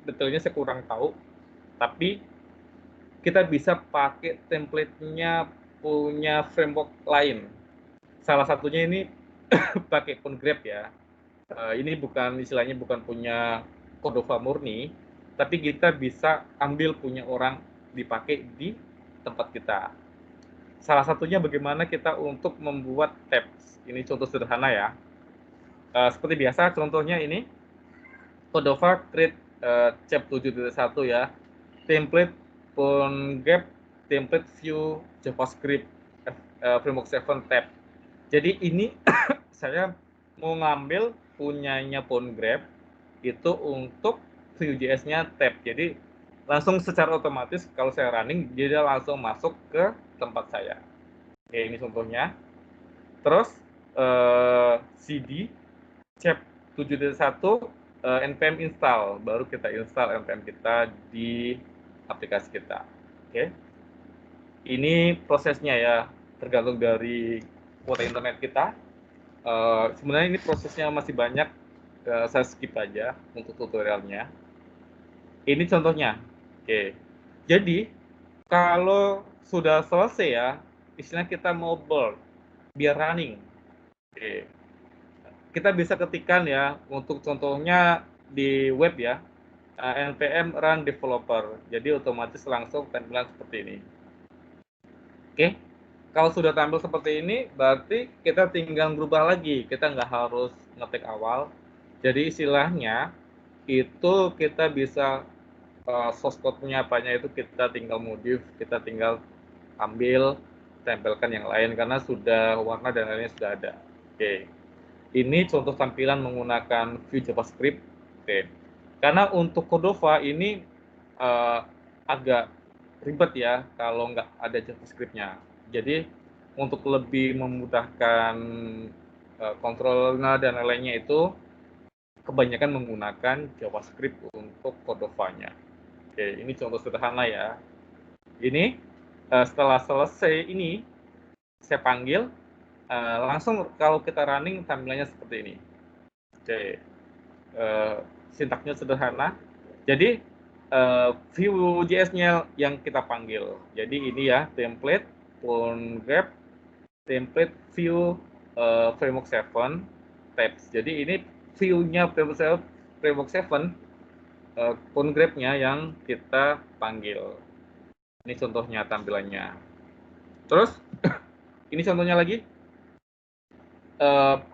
detailnya saya kurang tahu, tapi kita bisa pakai template-nya punya framework lain. Salah satunya ini pakai PhoneGraph ya. Ini bukan istilahnya bukan punya Cordova murni, tapi kita bisa ambil punya orang dipakai di tempat kita. Salah satunya bagaimana kita untuk membuat tabs. Ini contoh sederhana ya. Seperti biasa, contohnya ini Cordova create chap 7.1 ya, template PhoneGraph, template Vue JavaScript framework 7 tab. Jadi ini saya mau ngambil punyanya PhoneGraph itu untuk Vue.js-nya tab. Jadi langsung secara otomatis kalau saya running dia langsung masuk ke tempat saya. Oke, ini contohnya. Terus cd chap 7.1 npm install, baru kita install npm kita di aplikasi kita. Oke. Ini prosesnya ya, tergantung dari kuota internet kita. Sebenarnya ini prosesnya masih banyak, saya skip aja untuk tutorialnya. Ini contohnya. Oke. Jadi kalau sudah selesai ya, istilah kita mau build biar running. Oke. Kita bisa ketikkan ya, untuk contohnya di web ya, npm run developer. Jadi otomatis langsung tampilan seperti ini. Oke, kalau sudah tampil seperti ini, berarti kita tinggal berubah lagi. Kita nggak harus ngetik awal. Jadi istilahnya itu kita bisa source code-nya apanya itu kita tinggal modif, kita tinggal ambil, tempelkan yang lain karena sudah warna dan lainnya sudah ada. Oke. Ini contoh tampilan menggunakan Vue JavaScript. Oke. Karena untuk Cordova ini agak ribet ya kalau nggak ada JavaScript-nya. Jadi untuk lebih memudahkan kontrolnya dan lainnya itu kebanyakan menggunakan JavaScript untuk Cordova-nya. Oke, ini contoh sederhana ya. Ini setelah selesai ini saya panggil. Langsung kalau kita running tampilannya seperti ini. Oke, sintaksnya sederhana. Jadi Vue.js-nya yang kita panggil. Jadi ini ya template PhoneGraph, template Vue Framework 7 tabs. Jadi ini Vue-nya Framework 7, PhoneGraph-nya yang kita panggil. Ini contohnya tampilannya. Terus ini contohnya lagi.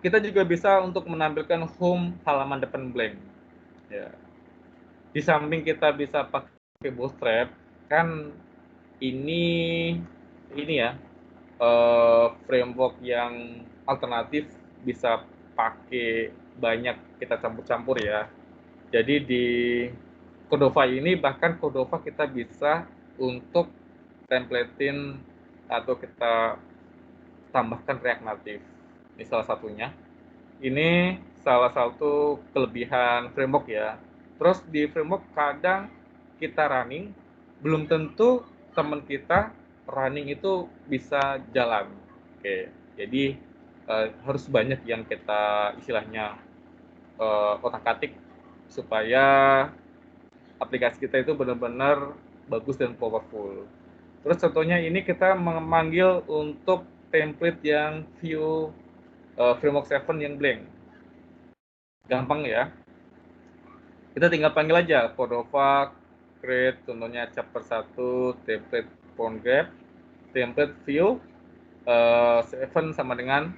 Kita juga bisa untuk menampilkan home halaman depan blank. Ya. Di samping kita bisa pakai Bootstrap, kan ini ya framework yang alternatif, bisa pakai banyak, kita campur-campur ya. Jadi di Cordova ini, bahkan Cordova kita bisa untuk templatein atau kita tambahkan React Native. Ini salah satunya. Ini salah satu kelebihan framework ya. Terus di framework kadang kita running, belum tentu teman kita running itu bisa jalan. Oke, jadi harus banyak yang kita istilahnya otak-atik supaya aplikasi kita itu benar-benar bagus dan powerful. Terus contohnya ini kita memanggil untuk template yang Vue Framework 7 yang blank. Gampang ya. Kita tinggal panggil aja Cordova create, contohnya chapter 1 template PhoneGraph, template Vue 7 sama dengan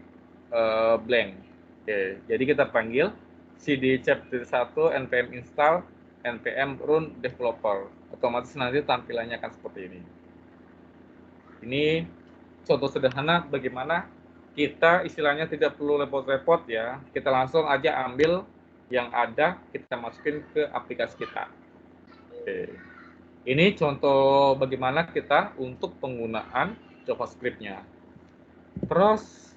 blank. Oke, jadi kita panggil cd chapter 1 npm install npm run developer. Otomatis nanti tampilannya akan seperti ini. Ini contoh sederhana bagaimana kita istilahnya tidak perlu repot-repot ya. Kita langsung aja ambil yang ada, kita masukin ke aplikasi kita. Oke. Ini contoh bagaimana kita untuk penggunaan JavaScript-nya. Terus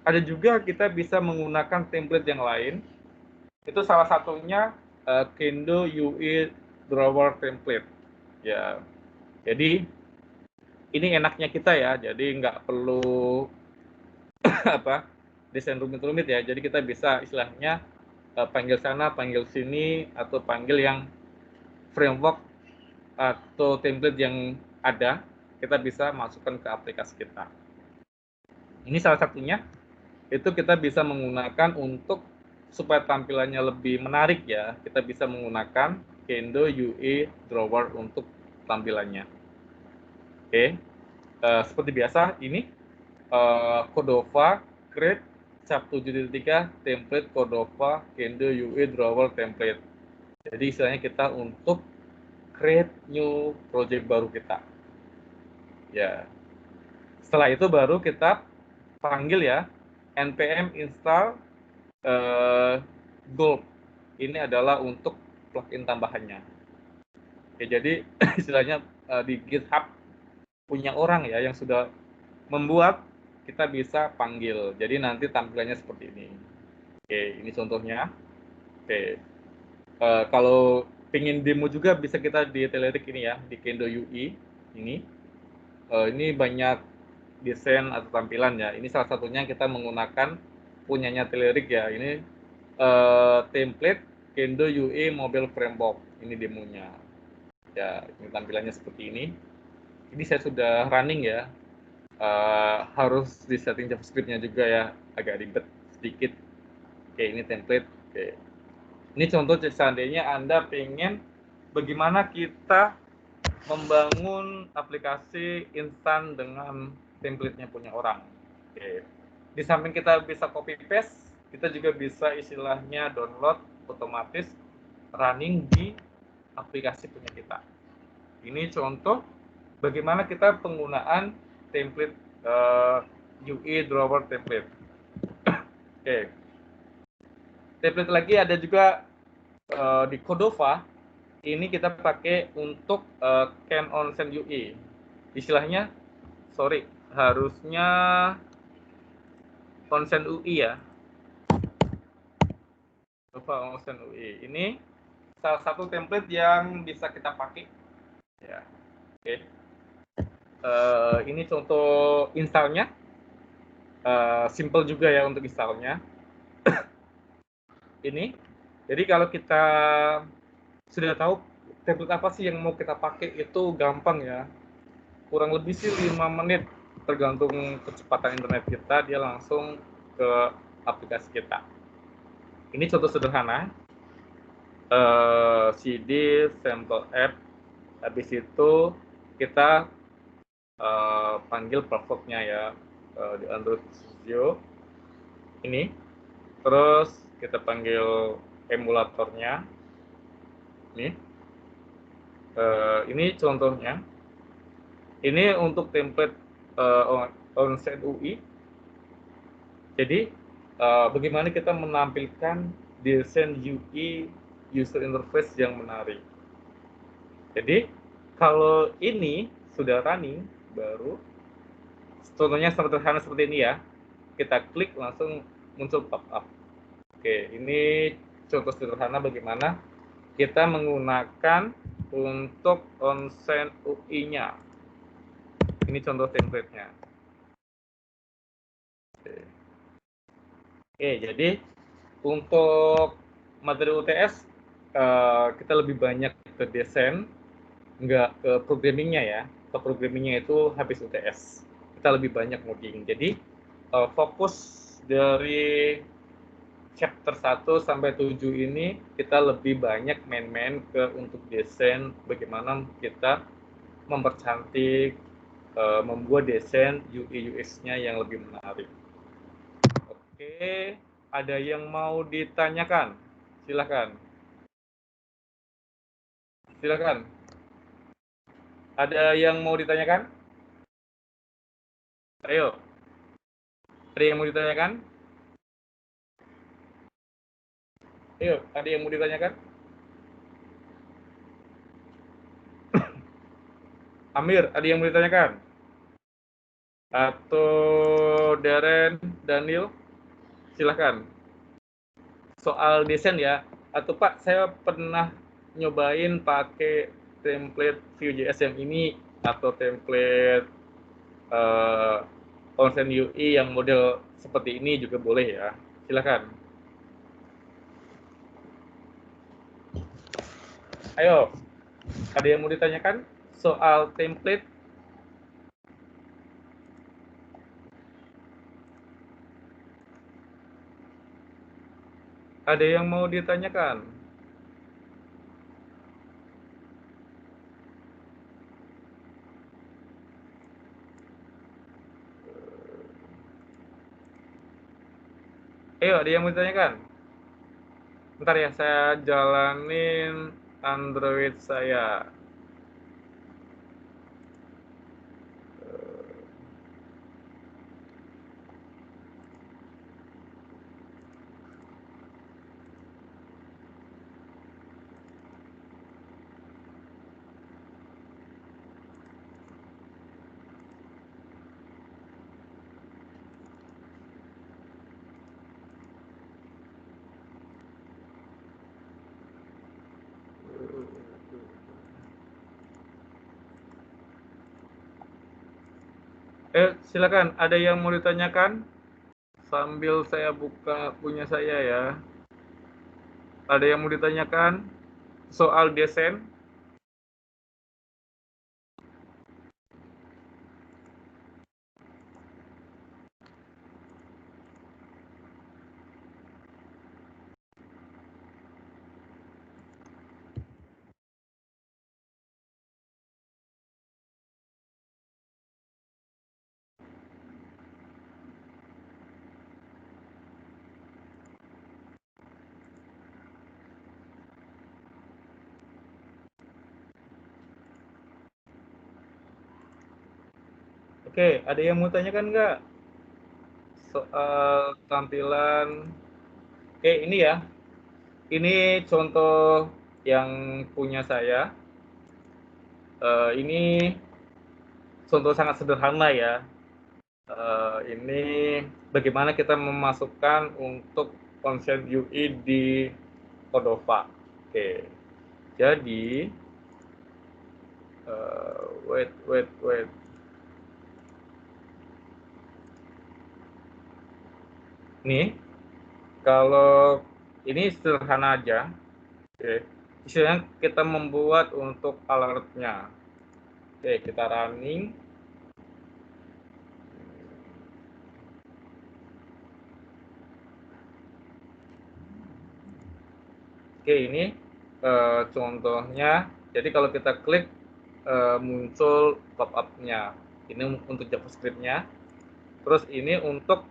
ada juga kita bisa menggunakan template yang lain. Itu salah satunya Kendo UI Drawer template. Ya. Jadi ini enaknya kita ya. Jadi nggak perlu desain rumit-rumit ya. Jadi kita bisa istilahnya panggil sana, panggil sini, atau panggil yang framework atau template yang ada, kita bisa masukkan ke aplikasi kita. Ini salah satunya, itu kita bisa menggunakan untuk supaya tampilannya lebih menarik ya, kita bisa menggunakan Kendo UI Drawer untuk tampilannya. Oke, seperti biasa ini Cordova create chap 7.3 template Cordova Kendo UI Drawer template. Jadi istilahnya kita untuk create new project baru kita. Ya. Setelah itu baru kita panggil ya npm install Gulp. Ini adalah untuk plugin tambahannya. Oke, jadi istilahnya di GitHub punya orang ya yang sudah membuat, kita bisa panggil. Jadi nanti tampilannya seperti ini. Oke, ini contohnya. Oke. Kalau pengen demo juga bisa kita di Telerik ini ya, di Kendo UI ini. Ini banyak desain atau tampilan ya. Ini salah satunya kita menggunakan punyanya Telerik ya. Ini template Kendo UI Mobile Framework. Ini demonya. Ya, ini tampilannya seperti ini. Ini saya sudah running ya. Harus di setting JavaScript-nya juga ya, agak ribet sedikit. Oke, ini template. Oke. Ini contoh seandainya Anda pengen bagaimana kita membangun aplikasi instan dengan template-nya punya orang. Oke. Di samping kita bisa copy paste, kita juga bisa istilahnya download otomatis running di aplikasi punya kita. Ini contoh bagaimana kita penggunaan template UI Drawer template. Oke. Template lagi ada juga di Cordova. Ini kita pakai untuk Can Onsen UI. Istilahnya, harusnya Onsen UI ya. Cordova Onsen UI. Ini salah satu template yang bisa kita pakai. Ya. Oke. Ini contoh installnya. Simple juga ya untuk installnya. Ini, jadi kalau kita sudah tahu template apa sih yang mau kita pakai itu gampang ya. Kurang lebih sih 5 menit, tergantung kecepatan internet kita, dia langsung ke aplikasi kita. Ini contoh sederhana, CD, sample app, habis itu kita panggil performnya ya di Android Studio ini, terus kita panggil emulatornya ini contohnya. Ini untuk template Onsen UI. Jadi bagaimana kita menampilkan desain UI user interface yang menarik. Jadi kalau ini sudah running baru, contohnya sederhana seperti ini ya, kita klik langsung muncul pop-up. Oke, ini contoh sederhana bagaimana kita menggunakan untuk Onsen UI-nya. Ini contoh template-nya. Oke, jadi untuk materi UTS kita lebih banyak ke desain, nggak ke programmingnya ya. Ke programmingnya itu habis UTS. Kita lebih banyak ngoding. Jadi fokus dari chapter 1 sampai 7 ini kita lebih banyak main-main ke untuk desain, bagaimana kita mempercantik, membuat desain UI UX-nya yang lebih menarik. Oke, ada yang mau ditanyakan? Silakan. Silakan. Ada yang mau ditanyakan? Ayo. Ada yang mau ditanyakan? Ayo, ada yang mau ditanyakan? Amir, ada yang mau ditanyakan? Atau Darren, Daniel? Silahkan. Soal desain ya. Atau Pak, saya pernah nyobain pakai template Vue.js yang ini atau template Onsen UI yang model seperti ini juga boleh ya. Silahkan. Ayo, ada yang mau ditanyakan soal template? Ada yang mau ditanyakan? Ayo, ada yang mau ditanyakan? Bentar ya, saya jalanin Android saya. Silakan, ada yang mau ditanyakan? Sambil saya buka punya saya ya. Ada yang mau ditanyakan soal desain? Oke, ada yang mau tanyakan nggak? Soal tampilan. Oke, ini ya. Ini contoh yang punya saya. Ini contoh sangat sederhana ya. Ini bagaimana kita memasukkan untuk Onsen UI di Cordova. Oke, jadi wait. Nih, kalau ini sederhana aja. Oke. istilahnya kita membuat untuk alertnya. Oke, kita running. Oke, ini contohnya. Jadi kalau kita klik muncul pop-up-nya. Ini untuk JavaScript-nya. Terus ini untuk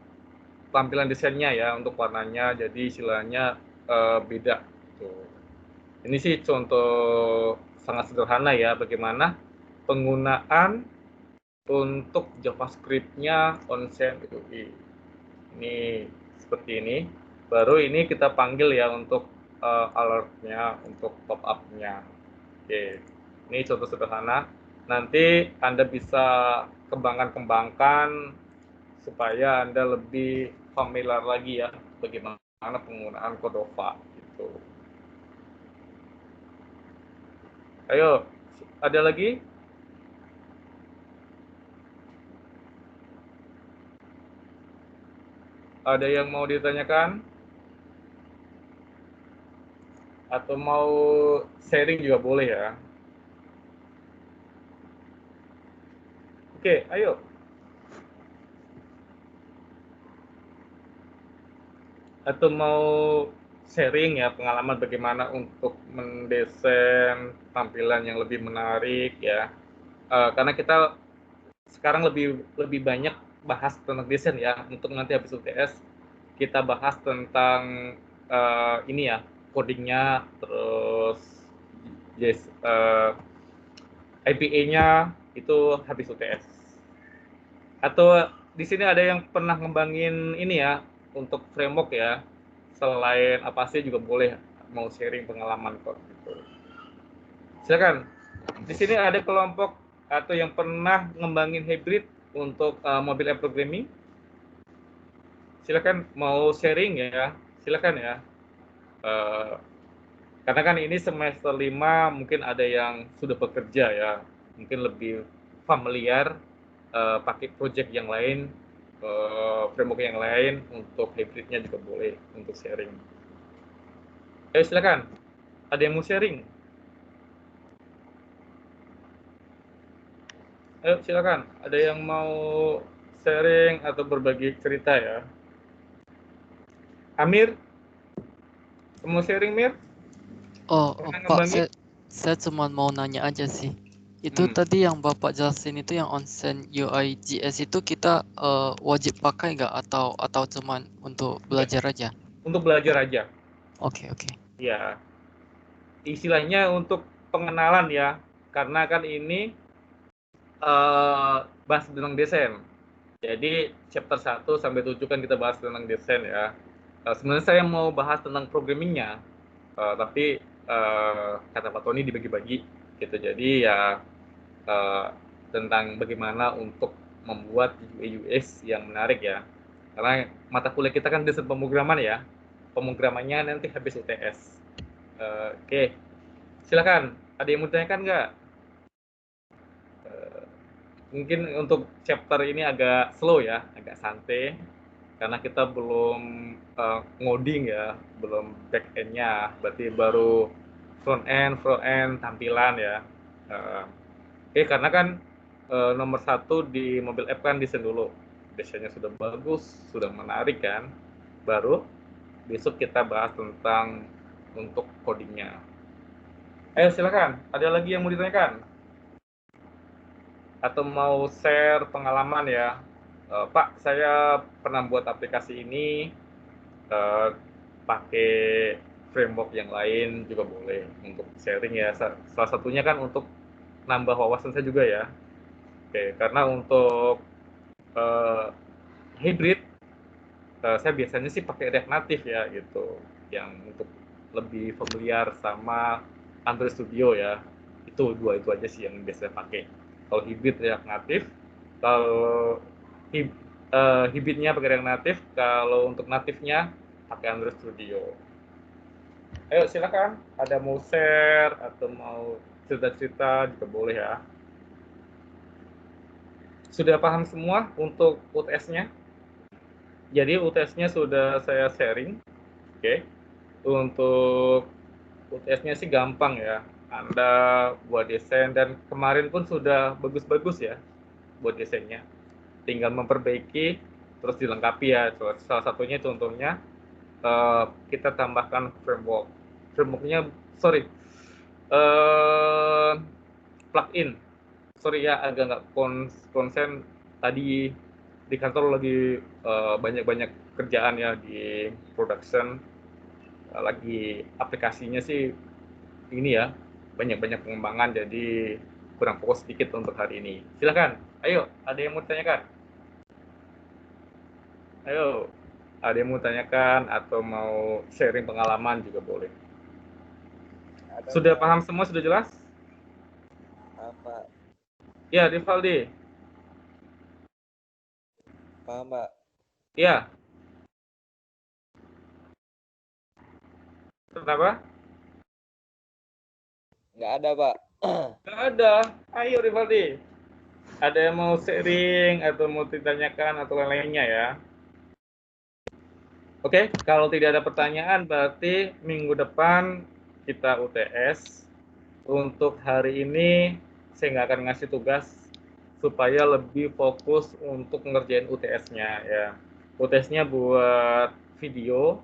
tampilan desainnya ya, untuk warnanya. Jadi istilahnya beda. Tuh. Ini sih contoh sangat sederhana ya, bagaimana penggunaan untuk JavaScript-nya onSend itu. Ini seperti ini. Baru ini kita panggil ya untuk alert-nya, untuk pop-up-nya. Oke, ini contoh sederhana. Nanti Anda bisa kembangkan supaya Anda lebih familiar lagi ya bagaimana penggunaan Cordova gitu. Ayo, ada lagi? Ada yang mau ditanyakan? Atau mau sharing juga boleh ya. Oke, ayo. Atau mau sharing ya pengalaman bagaimana untuk mendesain tampilan yang lebih menarik ya. Karena kita sekarang lebih banyak bahas tentang desain ya. Untuk nanti habis UTS kita bahas tentang ini ya, codingnya, terus IPA-nya itu habis UTS. Atau di sini ada yang pernah ngembangin ini ya untuk framework ya, selain apa sih juga boleh mau sharing pengalaman kok gitu. Silakan. Di sini ada kelompok atau yang pernah ngembangin hybrid untuk mobile app programming. Silakan mau sharing ya, silakan ya. Karena kan ini semester 5 mungkin ada yang sudah bekerja ya, mungkin lebih familiar pakai project yang lain, framework yang lain, untuk hybridnya juga boleh untuk sharing. Ayo silakan, ada yang mau sharing? Ayo silakan, ada yang mau sharing atau berbagi cerita ya? Amir, mau sharing Mir? Pak, saya cuma mau nanya aja sih. Itu tadi yang Bapak jelasin itu yang onSend UI JS itu kita wajib pakai nggak atau cuma untuk belajar aja? Untuk belajar aja. Oke. Ya, istilahnya untuk pengenalan ya, karena kan ini bahas tentang desain. Jadi chapter 1 sampai 7 kan kita bahas tentang desain ya. Sebenarnya saya mau bahas tentang programmingnya, tapi kata Pak Tony dibagi-bagi gitu. Jadi ya tentang bagaimana untuk membuat UI UX yang menarik ya. Karena mata kuliah kita kan desain pemrograman ya. Pemrogramannya nanti habis UTS. Oke. Silakan. Ada yang mau ditanyakan nggak? Mungkin untuk chapter ini agak slow ya, agak santai. Karena kita belum ngoding ya, belum back end-nya. Berarti baru front end, tampilan ya. Oke, karena kan nomor 1 di mobile app kan desain dulu. Desainnya sudah bagus, sudah menarik kan. Baru besok kita bahas tentang untuk codingnya. Ayo silakan, ada lagi yang mau ditanyakan? Atau mau share pengalaman ya? Pak, saya pernah buat aplikasi ini pakai framework yang lain juga boleh untuk sharing ya. Salah satunya kan untuk nambah wawasan saya juga ya. Oke, karena untuk hybrid saya biasanya sih pakai React Native ya gitu, yang untuk lebih familiar sama Android Studio ya. Itu dua itu aja sih yang biasa pakai. Kalau hybrid React Native, kalau hybridnya pakai React Native, kalau untuk native-nya pakai Android Studio. Ayo silakan, ada mau share atau mau cerita-cerita juga boleh ya. Sudah paham semua untuk UTS-nya? Jadi UTS-nya sudah saya sharing, oke. Untuk UTS-nya sih gampang ya. Anda buat desain dan kemarin pun sudah bagus-bagus ya buat desainnya. Tinggal memperbaiki terus dilengkapi ya. Salah satunya contohnya kita tambahkan framework. Frameworknya plugin. Sorry ya agak nggak konsen tadi di kantor lagi banyak-banyak kerjaan ya di production. Lagi aplikasinya sih ini ya banyak-banyak pengembangan jadi kurang fokus sedikit untuk hari ini. Silakan, ayo ada yang mau tanyakan? Ayo, ada yang mau tanyakan atau mau sharing pengalaman juga boleh. Sudah paham semua, sudah jelas? Apa? Ya, Rivaldi. Paham, Pak. Iya. Kenapa? Nggak ada, Pak. Nggak ada. Ayo, Rivaldi. Ada yang mau sharing atau mau ditanyakan atau lain-lainnya ya? Oke, kalau tidak ada pertanyaan berarti minggu depan kita UTS. Untuk hari ini saya nggak akan ngasih tugas supaya lebih fokus untuk ngerjain UTS-nya ya. UTS-nya buat video,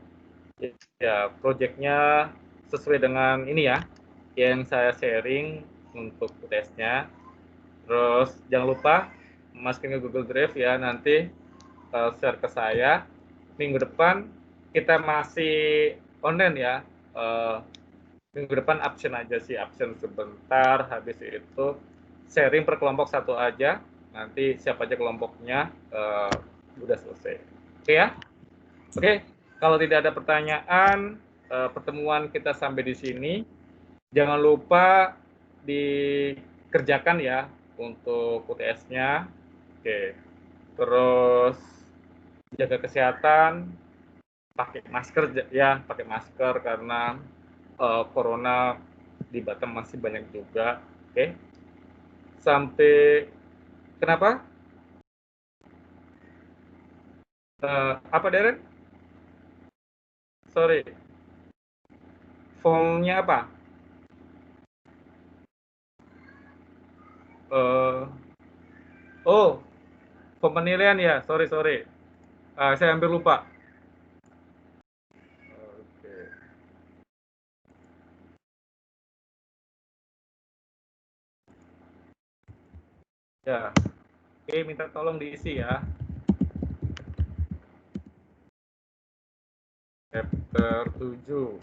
ya project-nya sesuai dengan ini ya, yang saya sharing untuk UTS-nya. Terus jangan lupa masukin ke Google Drive ya, nanti share ke saya. Minggu depan kita masih online ya. Minggu depan absen aja sih, absen sebentar, habis itu sharing per kelompok satu aja, nanti siapa aja kelompoknya udah selesai. Oke ya? Oke, kalau tidak ada pertanyaan, pertemuan kita sampai di sini. Jangan lupa dikerjakan ya untuk UTS-nya. Oke, terus jaga kesehatan, pakai masker ya, pakai masker karena corona di Batam masih banyak juga. Oke. Sampai kenapa? Apa Darren? Sorry. Formnya apa? Oh, form penilaian ya. Sorry. Saya hampir lupa. Oke. Ya. Oke, minta tolong diisi ya. Chapter 7.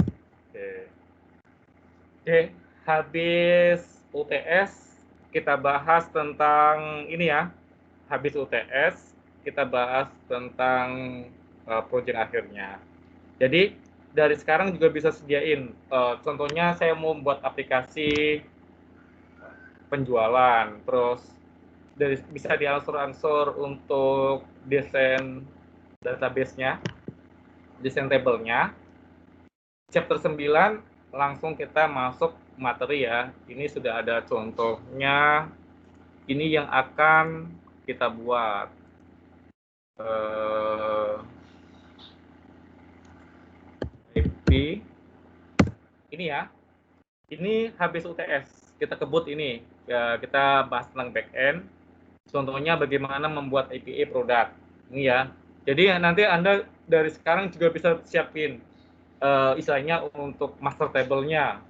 Oke, habis UTS kita bahas tentang ini ya. Habis UTS kita bahas tentang proyek akhirnya. Jadi dari sekarang juga bisa sediain. Contohnya saya mau buat aplikasi penjualan, terus bisa diangsur-angsur untuk desain database-nya, desain table-nya. Chapter 9 langsung kita masuk materi ya. Ini sudah ada contohnya. Ini yang akan kita buat. IP. Ini ya. Ini habis UTS. Kita kebut ini. Ya, kita bahas tentang backend. Contohnya bagaimana membuat API produk. Ini ya. Jadi nanti Anda dari sekarang juga bisa siapin istilahnya untuk master table-nya.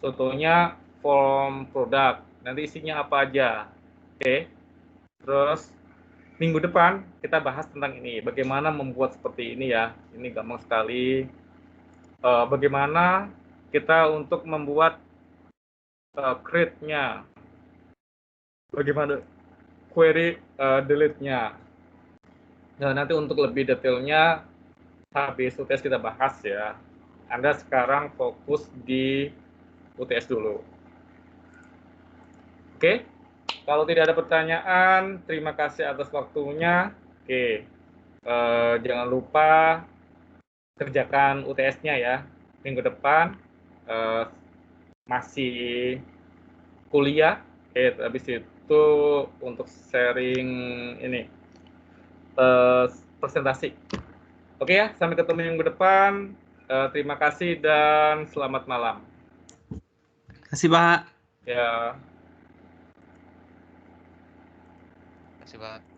Contohnya form produk. Nanti isinya apa aja. Oke. Terus minggu depan kita bahas tentang ini. Bagaimana membuat seperti ini ya. Ini gampang sekali. Bagaimana kita untuk membuat create-nya. Bagaimana query delete-nya. Nah, nanti untuk lebih detailnya habis UTS kita bahas ya. Anda sekarang fokus di UTS dulu. Oke, kalau tidak ada pertanyaan, terima kasih atas waktunya. Oke, jangan lupa kerjakan UTS-nya ya. Minggu depan masih kuliah. Oke, habis itu untuk sharing ini presentasi. Oke ya, sampai ketemu minggu depan. Terima kasih dan selamat malam. Kasih Pak. Ya. Terima kasih Pak.